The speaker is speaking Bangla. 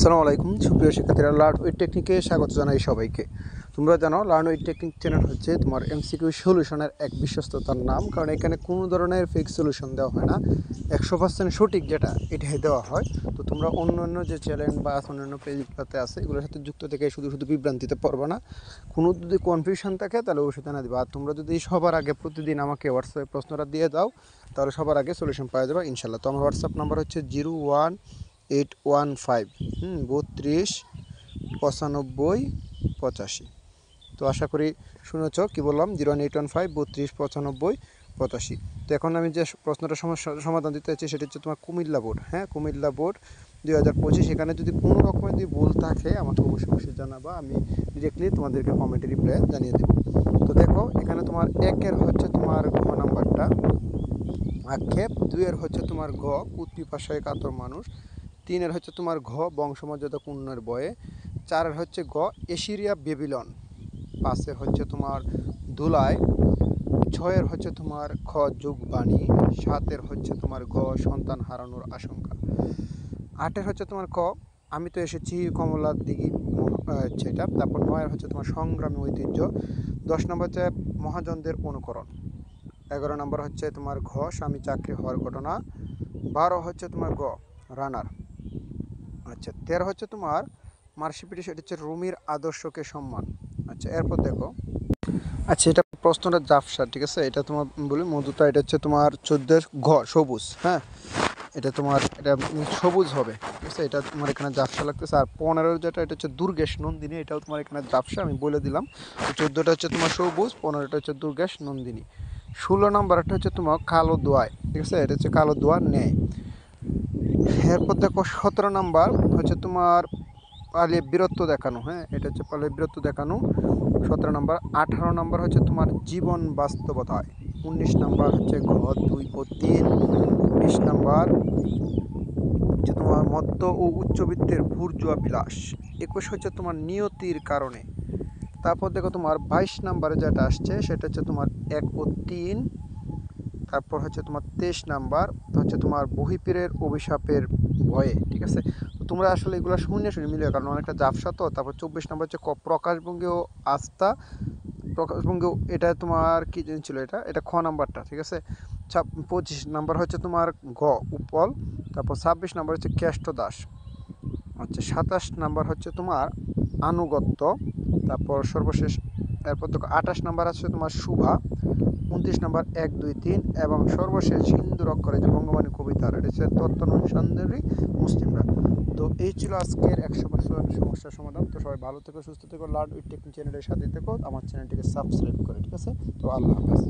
আসসালামু আলাইকুম সুপ্রিয় শিক্ষার্থীরা, লার্ন উইথ টেকনিকে স্বাগত জানাই সবাইকে। তোমরা জানো লার্ন উইথ টেকনিক চ্যানেল হচ্ছে তোমার এমসিকিউ সলিউশনের এক বিশ্বস্ততার নাম, কারণ এখানে কোনো ধরনের ফেক সলিউশন দেওয়া হয় না, 100% সঠিক যেটা এটাই দেওয়া হয়। তো তোমরা অন্য যে চ্যানেল বা অন্যান্য পেজগুলোতে আছে এগুলোর সাথে যুক্ত থেকে শুধু বিভ্রান্তিতে পড়বে না। কোনো যদি কনফিউশন থাকে তাহলে অবশ্যই জানা দিবা। আর তোমরা যদি সবার আগে প্রতিদিন আমাকে হোয়াটসঅ্যাপে প্রশ্নটা দিয়ে দাও তাহলে সবার আগে সলিউশন পাওয়া যাবে ইনশাল্লাহ। তো আমার হোয়াটসঅ্যাপ নাম্বার হচ্ছে 01815 32 95 85। তো আশা করি শুনেছ কি বললাম, 01815 32 95 85। তো এখন আমি যে প্রশ্নটা সমাধান দিতে চাচ্ছি সেটা হচ্ছে তোমার কুমিল্লা বোর্ড। কুমিল্লা বোর্ড 2025। এখানে যদি কোনো রকমের যদি ভুল থাকে আমাকে অবশ্যই জানাবা, আমি ডিরেক্টলি তোমাদেরকে কমেন্টে রিপ্লাই জানিয়ে দেবো। তো দেখো এখানে তোমার একের হচ্ছে তোমার ঘ নাম্বারটা আক্ষেপ, দুইয়ের হচ্ছে তোমার ঘ কুত পিপাসায় কাতর মানুষ, তিনের হচ্ছে তোমার ঘ বংশমর্যাদা পূর্ণের বয়ে, চারের হচ্ছে গ এশিরিয়া বেবিলন, পাঁচের হচ্ছে তোমার ধুলায়, ছয়ের হচ্ছে তোমার খ যুগবাণী, সাতের হচ্ছে তোমার গ সন্তান হারানোর আশঙ্কা, আটের হচ্ছে তোমার ক আমি তো এসেছি কমলার দিঘি হচ্ছে এটা, তারপর নয়ের হচ্ছে তোমার সংগ্রামী ঐতিহ্য, 10 নম্বর হচ্ছে মহাজনদের অনুকরণ, 11 নম্বর হচ্ছে তোমার ঘ স্বামী চাকরি হওয়ার ঘটনা, 12 হচ্ছে তোমার গ রানার, আচ্ছা 13 হচ্ছে তোমার মার্সিপিটি, সেটা হচ্ছে রুমির আদর্শকে সম্মান। আচ্ছা এরপর দেখো, আচ্ছা এটা প্রশ্নটা জাফসা, ঠিক আছে, এটা তোমার বলি মধুতা, এটা হচ্ছে তোমার 14 ঘ সবুজ। এটা তোমার এটা সবুজ হবে, ঠিক আছে, এটা তোমার এখানে জাফসা লাগতেছে। আর 15 যেটা এটা হচ্ছে দুর্গেশ নন্দিনী, এটাও তোমার এখানে জাফসা, আমি বলে দিলাম। 14টা হচ্ছে তোমার সবুজ, 15টা হচ্ছে দুর্গেশ নন্দিনী, 16 নম্বরটা হচ্ছে তোমার কালো দোয়ায়, ঠিক আছে, এটা হচ্ছে কালো দোয়ার ন্যায়। এরপর দেখো 17 নাম্বার হচ্ছে তোমার পালিয়ে বীরত্ব দেখানো, এটা হচ্ছে পালিয়ে বীরত্ব দেখানো 17 নাম্বার। 18 নাম্বার হচ্ছে তোমার জীবন বাস্তবতায়, 19 নাম্বার হচ্ছে ঘ 2 ও 3, 20 নাম্বার হচ্ছে তোমার মধ্য ও উচ্চবিত্তের বুর্জোয়া বিলাস, 21 হচ্ছে তোমার নিয়তির কারণে। তারপর দেখো তোমার 22 নাম্বারে যেটা আসছে সেটা হচ্ছে তোমার 1 ও 3, তারপর হচ্ছে তোমার 23 নাম্বার হচ্ছে তোমার বহিপীরের অভিশাপের ভয়ে, ঠিক আছে। তো তোমরা আসলে এগুলো শুনে মিলিয়ে, কারণ অনেকটা জাফসা তো। তারপর 24 নাম্বার হচ্ছে প্রকাশভঙ্গি ও আস্থা, প্রকাশভঙ্গি এটা তোমার কি জিনিস ছিল, এটা খ নাম্বারটা, ঠিক আছে। 25 নাম্বার হচ্ছে তোমার গ উপল, তারপর 26 নাম্বার হচ্ছে কেষ্ট দাস, আচ্ছা 27 নাম্বার হচ্ছে তোমার আনুগত্য, তারপর সর্বশেষ এরপর দেখো 28 নাম্বার আছে তোমার শুভা, 29 নাম্বার 1 2 3, এবং সর্বশেষ হিন্দুর অক্ষরে যে বঙ্গবাণী কবিতার, এটা হচ্ছে তত্ত্বানুসন্ধানী মুসলিমরা। তো এই ছিল আজকের 100% সমস্যার সমাধান। তো সবাই ভালো থেকো, সুস্থ থেকো, লার্ন উইথ টেকনিক চ্যানেলের সাথে থেকো, আমার চ্যানেলটিকে সাবস্ক্রাইব করে, ঠিক আছে। তো আল্লাহ হাফেজ।